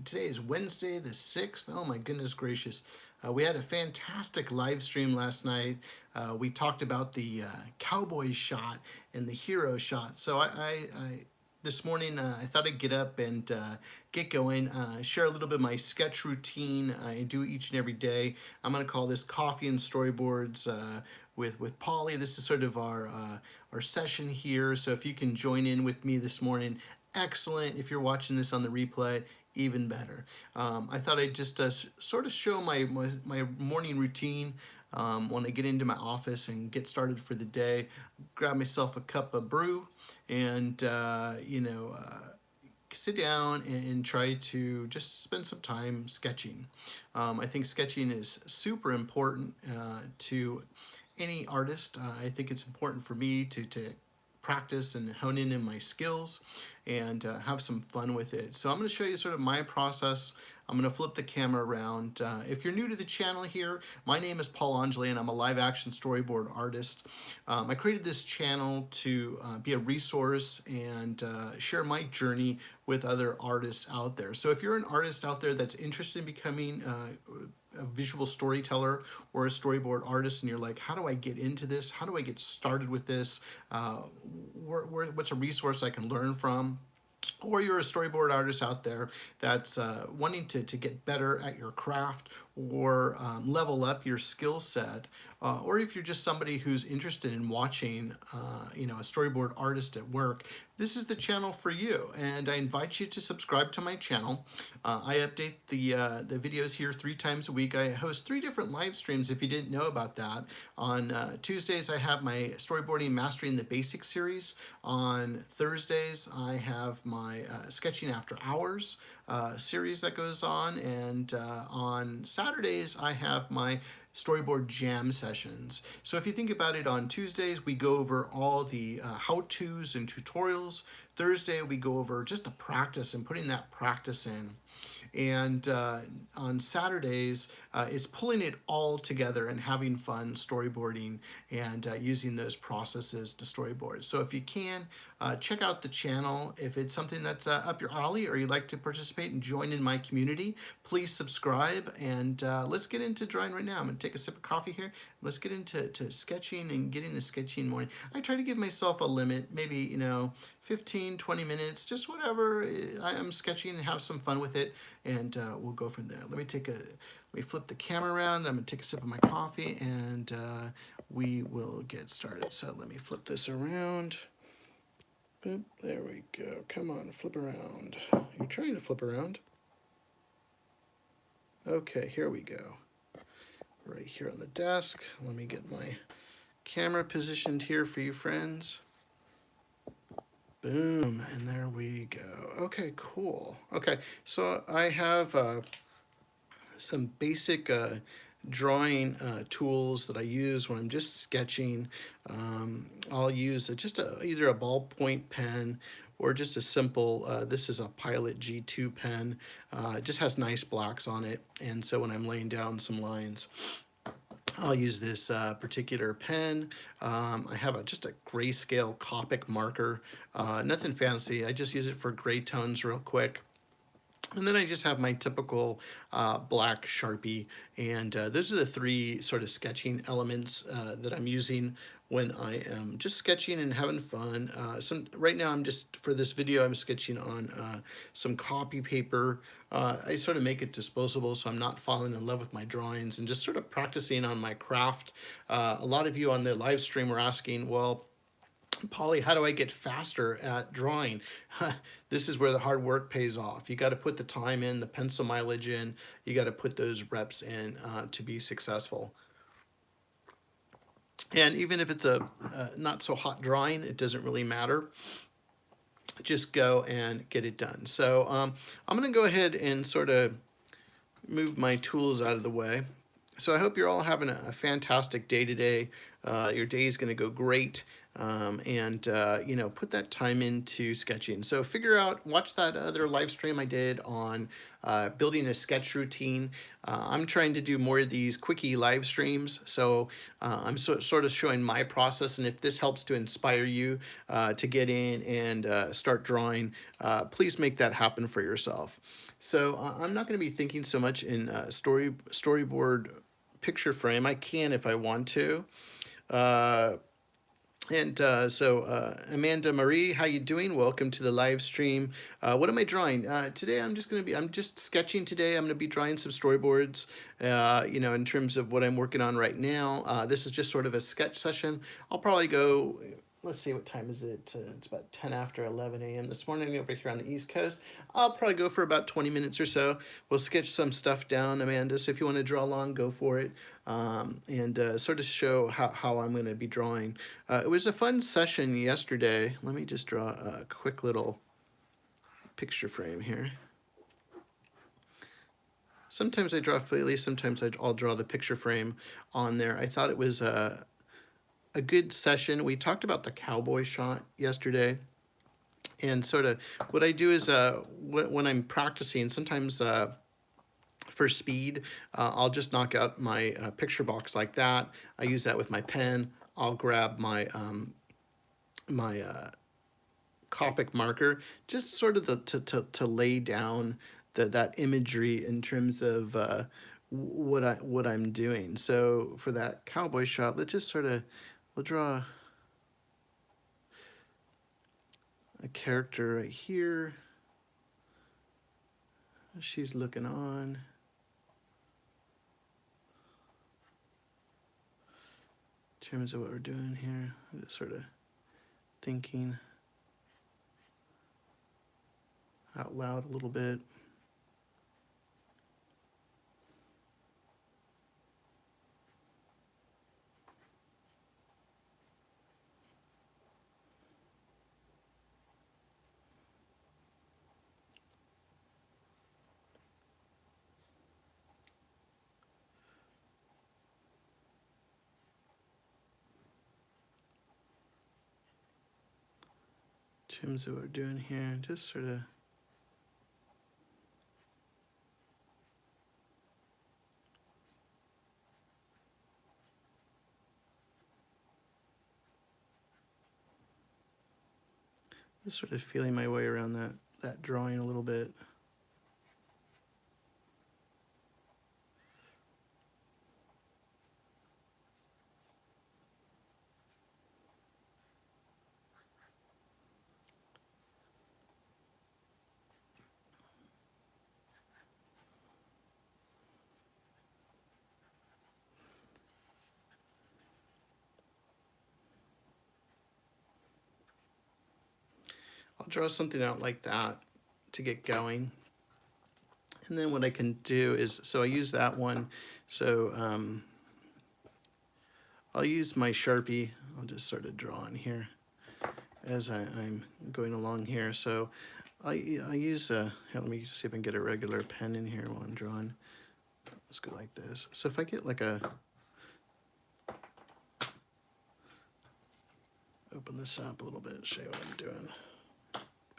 Today is Wednesday the 6th. Oh my goodness gracious. We had a fantastic live stream last night. We talked about the cowboy shot and the hero shot. So this morning I thought I'd get up and get going, share a little bit of my sketch routine I do each and every day. I'm going to call this Coffee and Storyboards with Polly. This is sort of our session here. So if you can join in with me this morning, excellent. If you're watching this on the replay, even better. I thought I'd just sort of show my morning routine when I get into my office and get started for the day. Grab myself a cup of brew and sit down and try to just spend some time sketching. I think sketching is super important to any artist. I think it's important for me to practice and hone in my skills and have some fun with it. So I'm going to show you sort of my process. I'm going to flip the camera around. If you're new to the channel here, my name is Angeli and I'm a live action storyboard artist. I created this channel to be a resource and share my journey with other artists out there. So if you're an artist out there that's interested in becoming a visual storyteller or a storyboard artist and you're like, how do I get into this? How do I get started with this? What's a resource I can learn from? Or you're a storyboard artist out there that's wanting to get better at your craft or level up your skill set, or if you're just somebody who's interested in watching a storyboard artist at work, this is the channel for you, and I invite you to subscribe to my channel. I update the videos here 3 times a week. I host 3 different live streams if you didn't know about that. On Tuesdays I have my Storyboarding Mastering the Basics series. On Thursdays I have my Sketching After Hours series that goes on, and on Saturdays I have my Storyboard Jam sessions. So if you think about it, on Tuesdays we go over all the how-tos and tutorials. Thursday we go over just the practice and putting that practice in. And on Saturdays, it's pulling it all together and having fun storyboarding and using those processes to storyboard. So if you can, check out the channel. If it's something that's up your alley or you'd like to participate and join in my community, please subscribe. And let's get into drawing right now. I'm going to take a sip of coffee here. Let's get into sketching and getting the sketching morning. I try to give myself a limit, maybe, 15, 20 minutes, just whatever. I'm sketching and have some fun with it, and we'll go from there. Let me flip the camera around. I'm going to take a sip of my coffee, and we will get started. So let me flip this around. Boop, there we go. Come on, flip around. You're trying to flip around. Okay, here we go. Right here on the desk. Let me get my camera positioned here for you friends. Boom, and there we go. Okay, cool. Okay, so I have some basic drawing tools that I use when I'm just sketching. I'll use either a ballpoint pen or just a simple, this is a Pilot G2 pen. It just has nice blacks on it, and so when I'm laying down some lines, I'll use this particular pen. I have just a grayscale Copic marker, nothing fancy. I just use it for gray tones real quick. And then I just have my typical black Sharpie, and those are the 3 sort of sketching elements that I'm using when I am just sketching and having fun. Right now for this video, I'm sketching on some copy paper. I sort of make it disposable so I'm not falling in love with my drawings and just sort of practicing on my craft. A lot of you on the live stream were asking, well, Polly, how do I get faster at drawing? This is where the hard work pays off. You got to put the time in, the pencil mileage in. You got to put those reps in to be successful. And even if it's a not so hot drawing, it doesn't really matter. Just go and get it done. So I'm going to go ahead and sort of move my tools out of the way. So I hope you're all having a fantastic day today. Your day is going to go great, and put that time into sketching. So watch that other live stream I did on building a sketch routine. I'm trying to do more of these quickie live streams, so I'm sort of showing my process, and if this helps to inspire you to get in and start drawing, please make that happen for yourself. So I'm not going to be thinking so much in storyboard picture frame. I can if I want to. Uh, Amanda Marie, how you doing? Welcome to the live stream. What am I drawing today? I'm just sketching today. I'm going to be drawing some storyboards. In terms of what I'm working on right now. This is just sort of a sketch session. I'll probably go. Let's see, what time is it? It's about 10 after 11 a.m. this morning over here on the East Coast. I'll probably go for about 20 minutes or so. We'll sketch some stuff down, Amanda. So if you want to draw along, go for it. And sort of show how I'm going to be drawing. It was a fun session yesterday. Let me just draw a quick little picture frame here. Sometimes I draw freely, sometimes I'll draw the picture frame on there. I thought it was a good session. We talked about the cowboy shot yesterday. And sort of what I do is when I'm practicing, sometimes for speed, I'll just knock out my picture box like that. I use that with my pen. I'll grab my Copic marker, just sort of to lay down that imagery in terms of what I'm doing. So for that cowboy shot, let's just we'll draw a character right here. She's looking on. In terms of what we're doing here, I'm just sort of thinking out loud a little bit. In terms of what we're doing here, just sort of feeling my way around that drawing a little bit. I'll draw something out like that to get going. And then what I can do is, so I use that one. So I'll use my Sharpie. I'll just sort of draw in here as I'm going along here. So I use here, let me see if I can get a regular pen in here while I'm drawing. Let's go like this. So if I get like open this up a little bit, show you what I'm doing.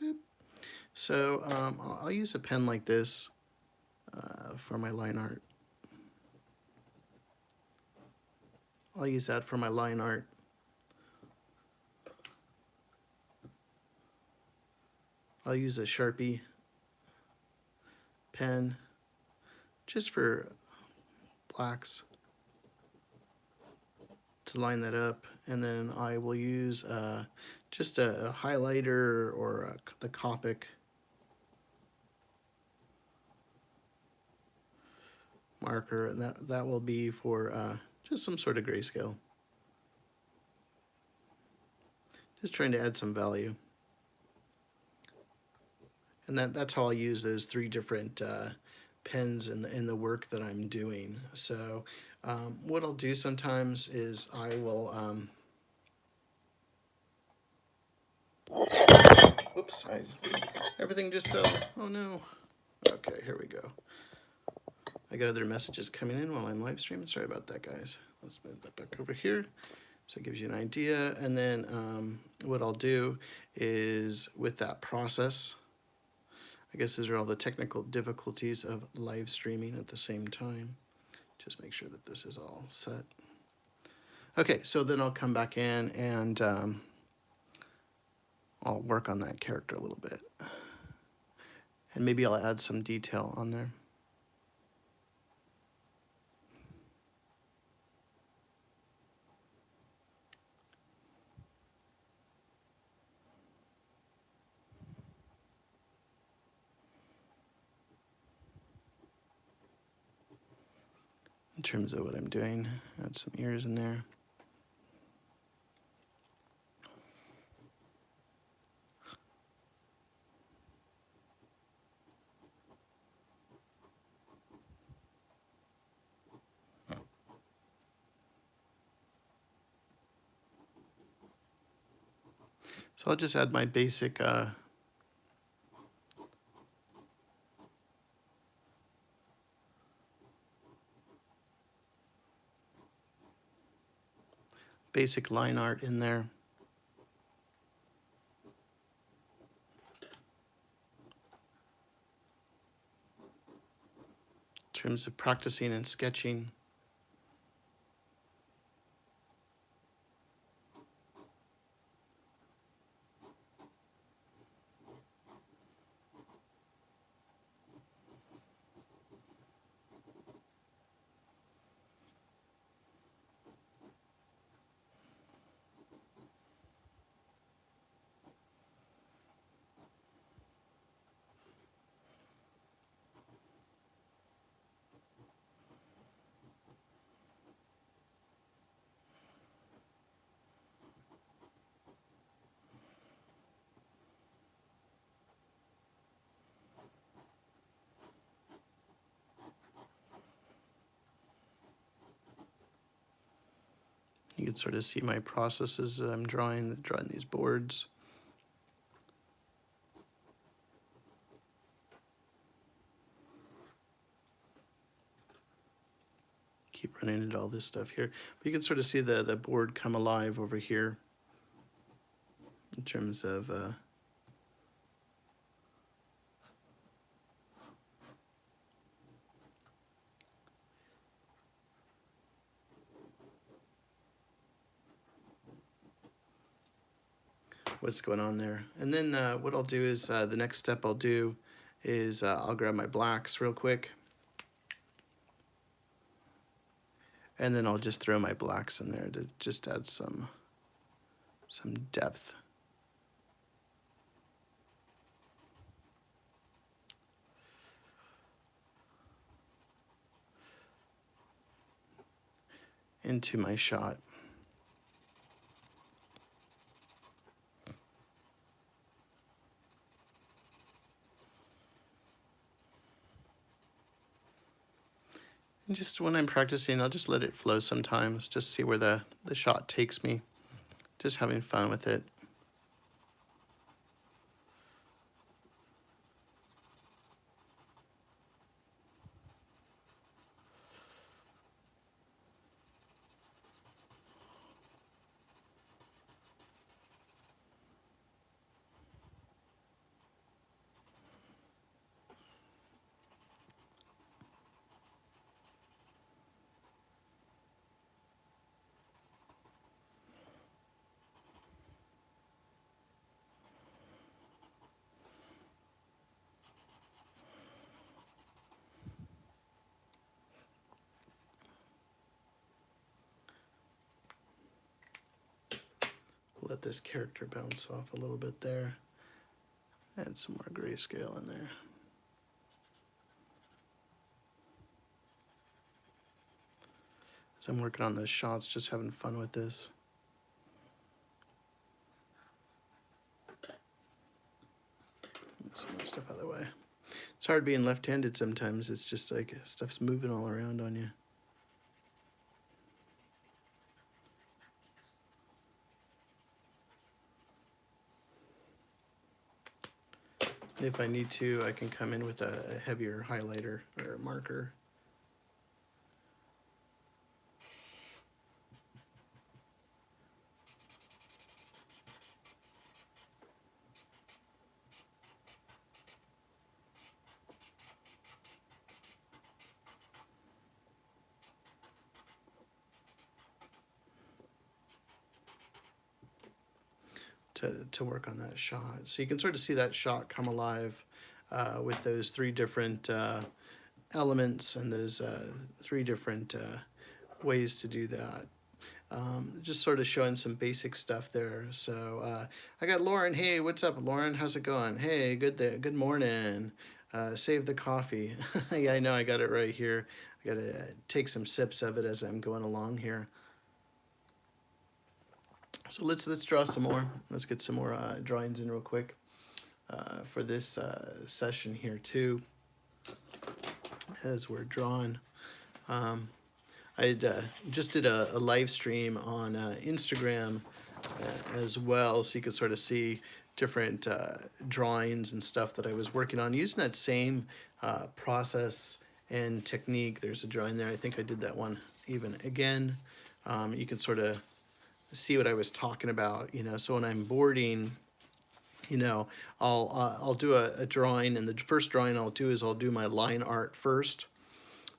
Boop. So I'll use a pen like this for my line art. I'll use that for my line art. I'll use a Sharpie pen just for blacks to line that up, and then I will use just a highlighter or the Copic marker, and that will be for just some sort of grayscale. Just trying to add some value. And that's how I'll use those three different pens in the work that I'm doing. So what I'll do sometimes is I will oops, everything just fell. Oh no. Okay, here we go. I got other messages coming in while I'm live streaming. Sorry about that, guys. Let's move that back over here. So it gives you an idea. And then what I'll do is with that process, I guess these are all the technical difficulties of live streaming at the same time. Just make sure that this is all set. Okay, so then I'll come back in and I'll work on that character a little bit. And maybe I'll add some detail on there. In terms of what I'm doing, add some ears in there. So I'll just add my basic basic line art in there. In terms of practicing and sketching. You can sort of see my processes that I'm drawing these boards. Keep running into all this stuff here. But you can sort of see the board come alive over here in terms of what's going on there. And then what I'll do is the next step I'll do is I'll grab my blacks real quick. And then I'll just throw my blacks in there to just add some depth. Into my shot. And just when I'm practicing, I'll just let it flow sometimes, just see where the shot takes me. Just having fun with it. Let this character bounce off a little bit there. Add some more grayscale in there. As I'm working on those shots, just having fun with this. Some of the stuff out of the way. It's hard being left-handed sometimes. It's just like stuff's moving all around on you. If I need to, I can come in with a heavier highlighter or a marker. To work on that shot. So you can sort of see that shot come alive with those three different elements and those three different ways to do that. Just sort of showing some basic stuff there. So I got Lauren. Hey, what's up, Lauren? How's it going? Hey, good there. Good morning. Save the coffee. Yeah, I know. I got it right here. I got to take some sips of it as I'm going along here. So let's draw some more. Let's get some more drawings in real quick for this session here too. As we're drawing. I just did a live stream on Instagram as well, so you could sort of see different drawings and stuff that I was working on using that same process and technique. There's a drawing there. I think I did that one even again. You can sort of see what I was talking about, you know. So when I'm boarding, you know, I'll do a drawing, and the first drawing I'll do is I'll do my line art first.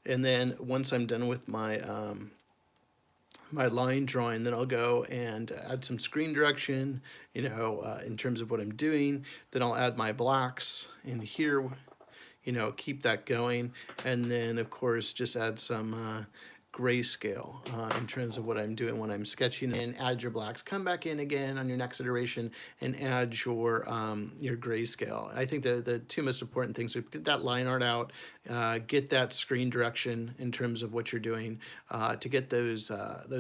And then once I'm done with my my line drawing, then I'll go and add some screen direction, you know, in terms of what I'm doing. Then I'll add my blacks in here, you know, keep that going. And then, of course, just add some grayscale in terms of what I'm doing when I'm sketching, and add your blacks. Come back in again on your next iteration and add your grayscale. I think the two most important things are get that line art out, get that screen direction in terms of what you're doing, to get those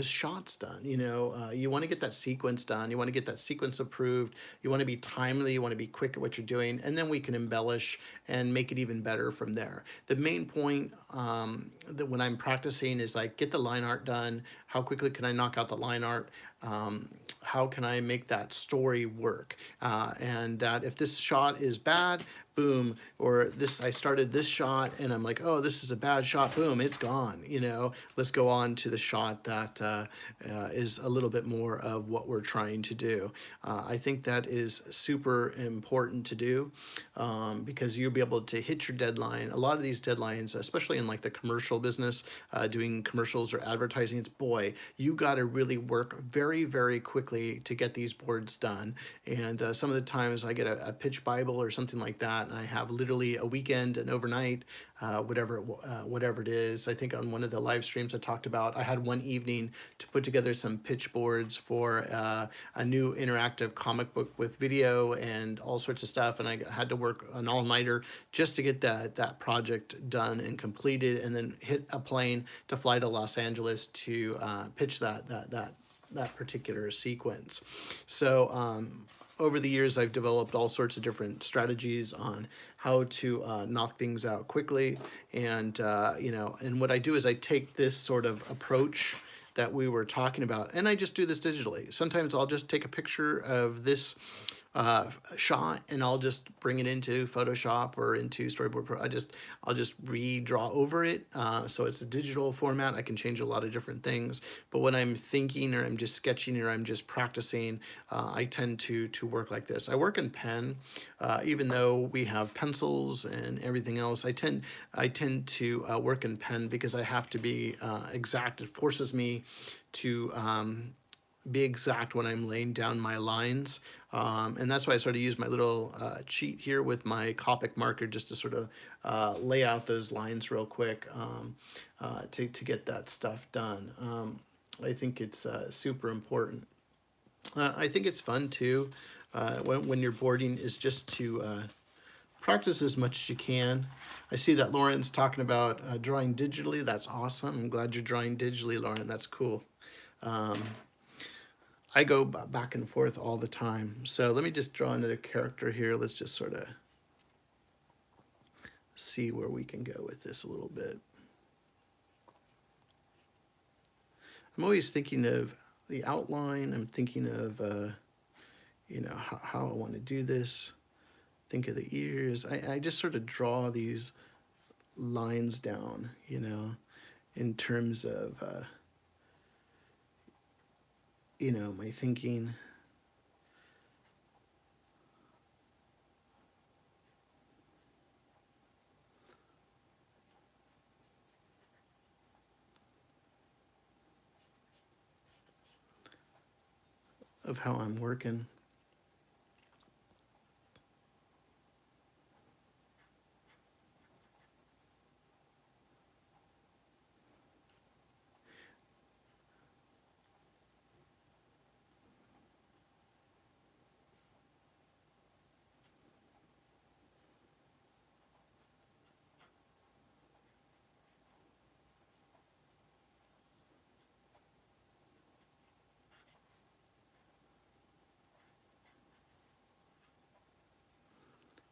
shots done. You know, you want to get that sequence done. You want to get that sequence approved. You want to be timely. You want to be quick at what you're doing, and then we can embellish and make it even better from there. The main point that when I'm practicing is like, get the line art done. How quickly can I knock out the line art? How can I make that story work? And that if this shot is bad, boom, or this, I started this shot and I'm like, oh, this is a bad shot, boom, it's gone, you know. Let's go on to the shot that is a little bit more of what we're trying to do. I think that is super important to do, because you'll be able to hit your deadline. A lot of these deadlines, especially in like the commercial business, doing commercials or advertising, it's, boy, you got to really work very, very quickly to get these boards done. And some of the times I get a pitch Bible or something like that, and I have literally a weekend and overnight, whatever it is. I think on one of the live streams I talked about, I had one evening to put together some pitch boards for a new interactive comic book with video and all sorts of stuff, and I had to work an all-nighter just to get that project done and completed, and then hit a plane to fly to Los Angeles to pitch that particular sequence. So over the years, I've developed all sorts of different strategies on how to knock things out quickly. And, you know, and what I do is I take this sort of approach that we were talking about, and I just do this digitally. Sometimes I'll just take a picture of this shot and I'll just bring it into Photoshop or into Storyboard Pro. I'll just redraw over it, so it's a digital format. I can change a lot of different things, but when I'm thinking or I'm just sketching or I'm just practicing, I tend to work like this. I work in pen, even though we have pencils and everything else. I tend to work in pen because I have to be exact. It forces me to be exact when I'm laying down my lines. And that's why I sort of use my little cheat here with my Copic marker just to sort of lay out those lines real quick, to get that stuff done. I think it's super important. I think it's fun too, when you're boarding, is just to practice as much as you can. I see that Lauren's talking about drawing digitally. That's awesome. I'm glad you're drawing digitally, Lauren. That's cool. I go back and forth all the time. So let me just draw another character here. Let's just sort of see where we can go with this a little bit. I'm always thinking of the outline. I'm thinking of, you know, how I want to do this. Think of the ears. I just sort of draw these lines down, you know, in terms of, you know, my thinking. Of how I'm working.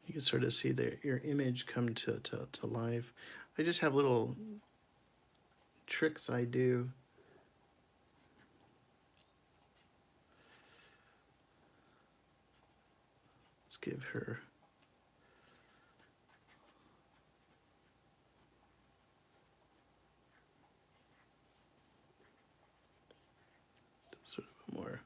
You can sort of see your image come to life. I just have little tricks I do. Let's give her sort of a more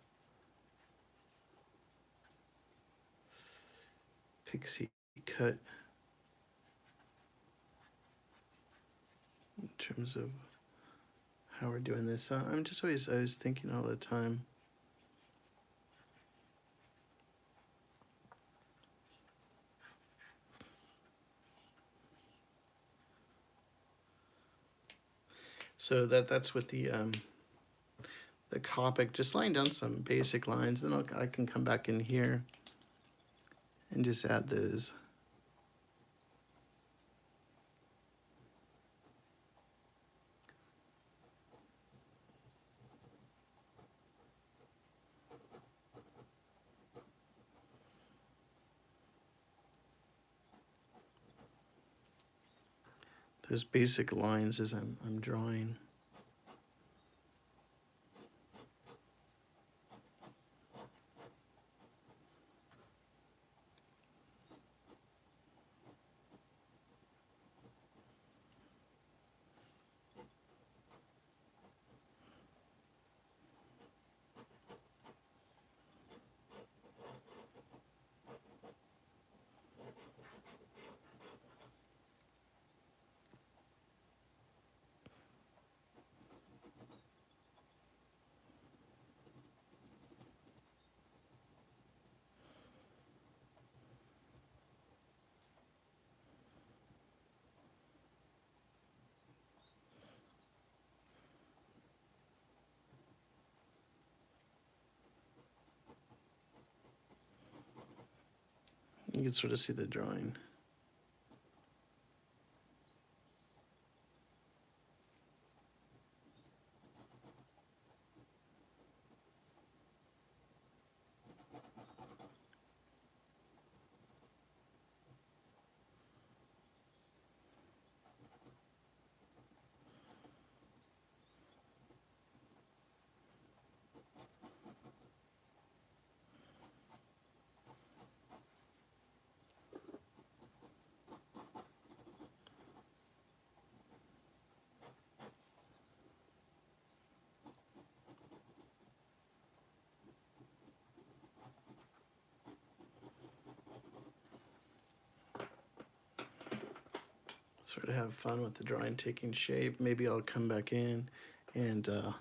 pixie cut in terms of how we're doing this. I'm just always thinking all the time. So that's with the Copic, just laying down some basic lines. Then I can come back in here and just add those. Those basic lines as I'm drawing. You can sort of see the drawing. Sort of have fun with the drawing taking shape. Maybe I'll come back in and add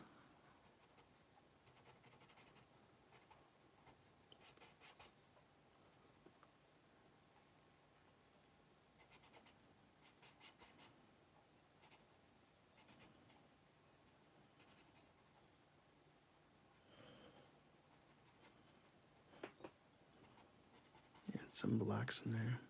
some blacks in there.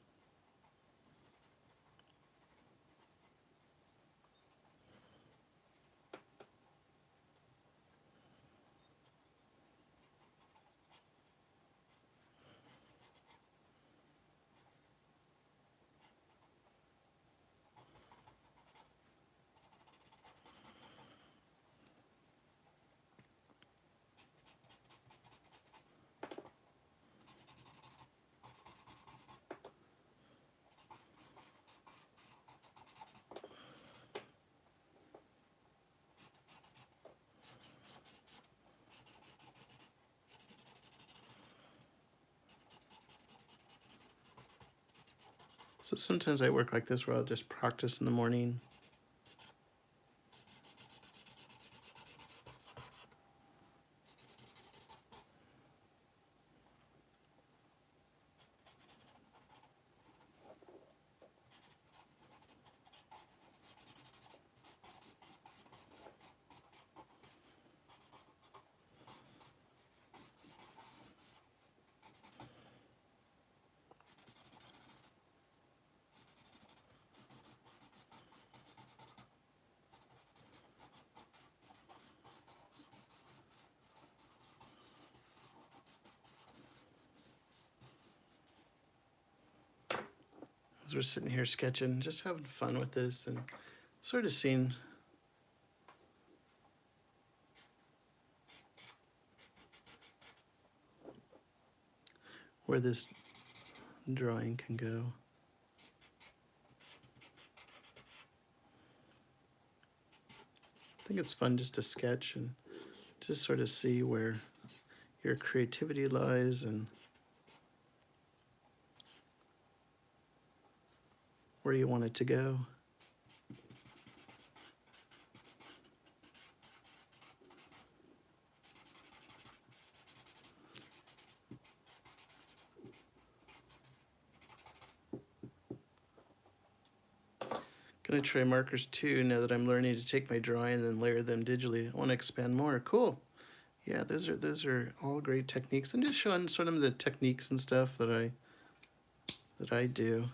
So sometimes I work like this where I'll just practice in the morning. as we're sitting here sketching, just having fun with this and sort of seeing where this drawing can go. I think it's fun just to sketch and just sort of see where your creativity lies and where you want it to go. Gonna try markers too now that I'm learning to take my drawing and then layer them digitally. I want to expand more. Cool. Yeah, those are all great techniques. I'm just showing sort of the techniques and stuff that I do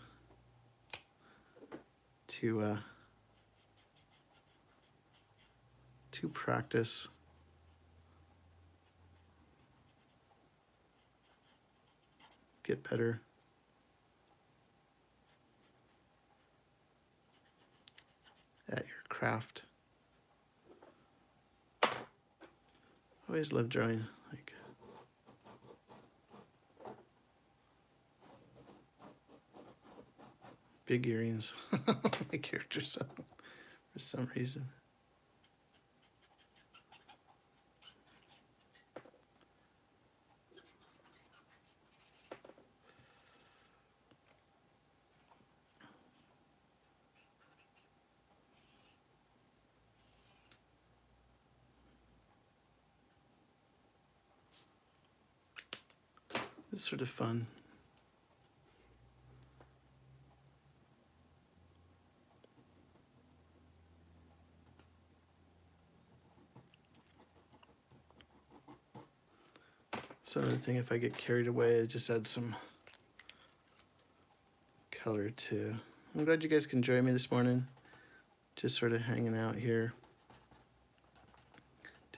to practice. Get better. At your craft. Always love drawing, like big earrings. My characters for some reason. It's sort of fun. So another thing, if I get carried away, I just add some color too. I'm glad you guys can join me this morning. Just sort of hanging out here.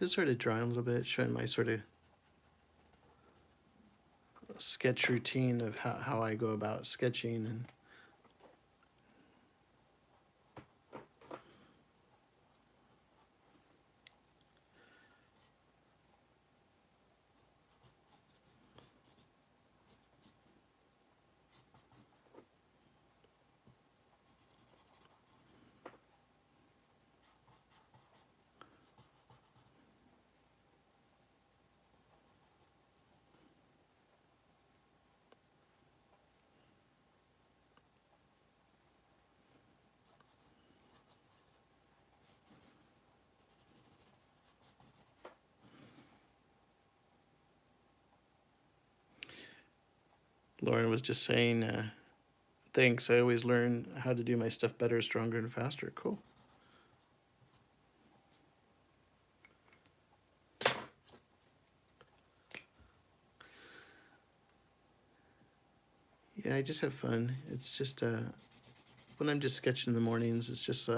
Just sort of drawing a little bit, showing my sort of sketch routine of how I go about sketching. And Lauren was just saying, thanks, I always learn how to do my stuff better, stronger, and faster. Cool. Yeah, I just have fun. It's just, when I'm just sketching in the mornings, it's just,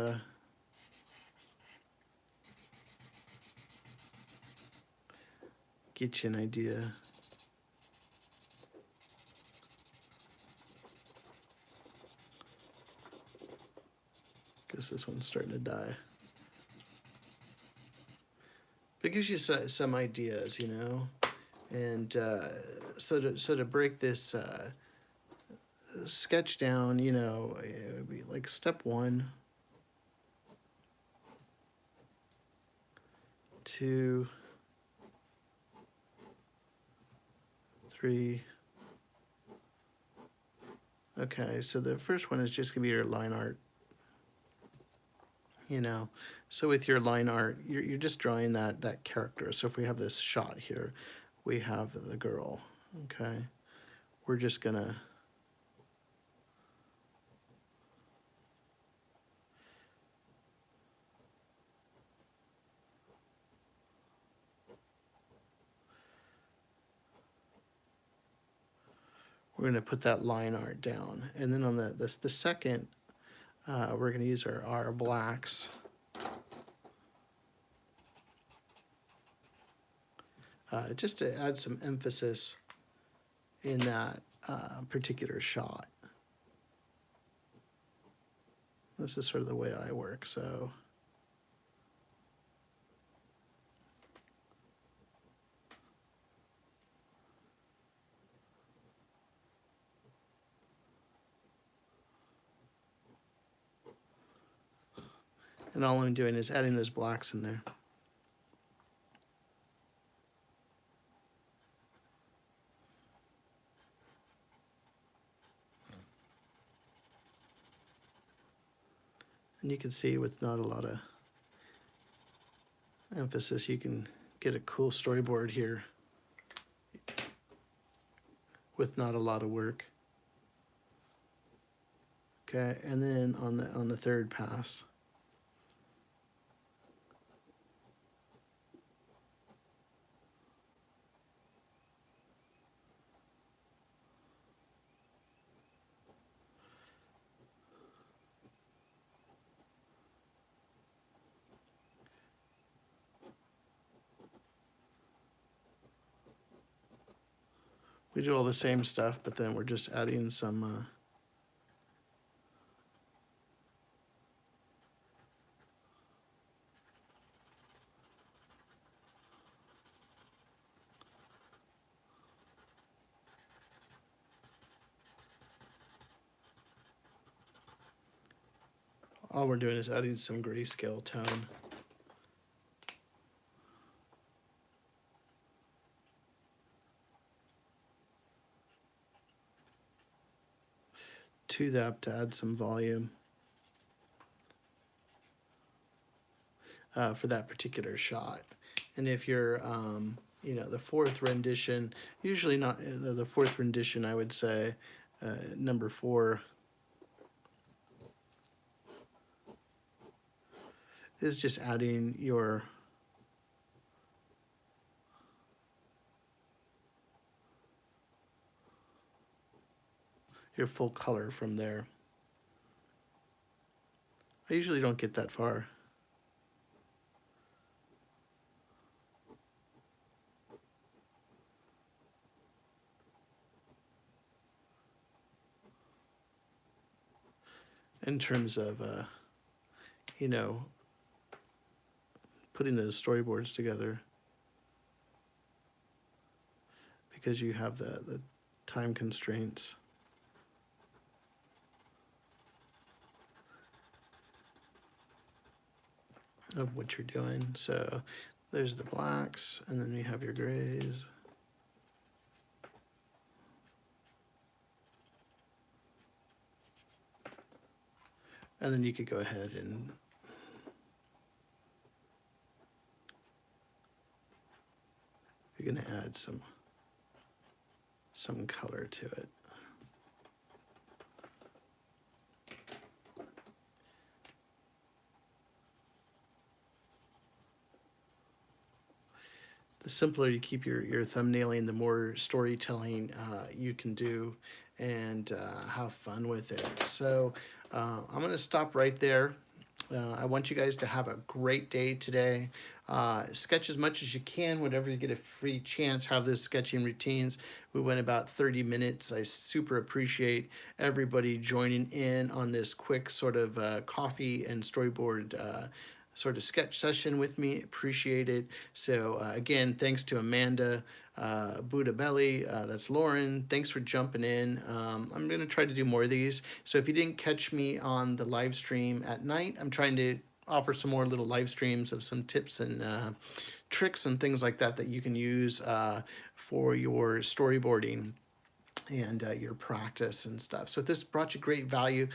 get you an idea. Guess this one's starting to die. But it gives you some ideas, you know? And so to break this sketch down, you know, it would be like step 1, 2, 3. Okay, so the first one is just gonna be your line art. You know, so with your line art, you're just drawing that character. So if we have this shot here, we have the girl, okay? We're just gonna put that line art down. And then on the second, we're gonna use our blacks. Just to add some emphasis in that particular shot. This is sort of the way I work, so. And all I'm doing is adding those blacks in there. And you can see with not a lot of emphasis, you can get a cool storyboard here with not a lot of work. Okay, and then on the third pass, we do all the same stuff, but then we're just adding some all we're doing is adding some grayscale tone. To that to add some volume for that particular shot. And if you're, you know, the fourth rendition, usually not the fourth rendition, I would say number 4 is just adding your full color from there. I usually don't get that far. In terms of, you know, putting those storyboards together, because you have the time constraints. Of what you're doing. So there's the blacks, and then you have your grays. And then you could go ahead and you're going to add some color to it. The simpler you keep your thumbnailing, the more storytelling you can do and have fun with it. So I'm going to stop right there. I want you guys to have a great day today. Sketch as much as you can whenever you get a free chance. Have those sketching routines. We went about 30 minutes. I super appreciate everybody joining in on this quick sort of coffee and storyboard sort of sketch session with me. Appreciate it. So again, thanks to Amanda Buddha Belly, that's Lauren. Thanks for jumping in. I'm going to try to do more of these. So if you didn't catch me on the live stream at night, I'm trying to offer some more little live streams of some tips and tricks and things like that that you can use for your storyboarding and your practice and stuff. So if this brought you great value,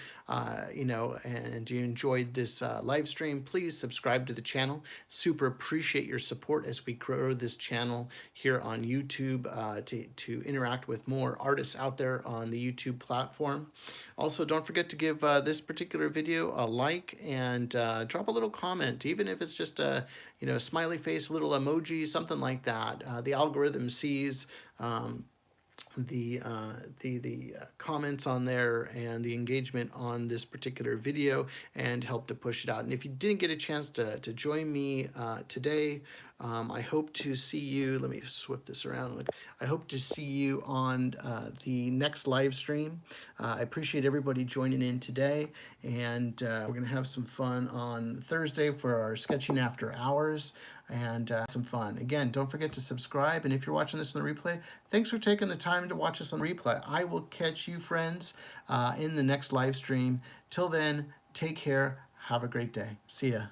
you know, and you enjoyed this live stream, please subscribe to the channel. Super appreciate your support as we grow this channel here on YouTube to interact with more artists out there on the YouTube platform. Also, don't forget to give this particular video a like and drop a little comment, even if it's just a, you know, smiley face, little emoji, something like that. The algorithm sees the comments on there and the engagement on this particular video, and help to push it out. And if you didn't get a chance to join me today, I hope to see you. Let me swip this around. Look, I hope to see you on the next live stream. I appreciate everybody joining in today, and we're going to have some fun on Thursday for our Sketching After Hours, and some fun. Again, don't forget to subscribe, and if you're watching this on the replay, thanks for taking the time to watch us on replay. I will catch you, friends, in the next live stream. Till then, take care. Have a great day. See ya.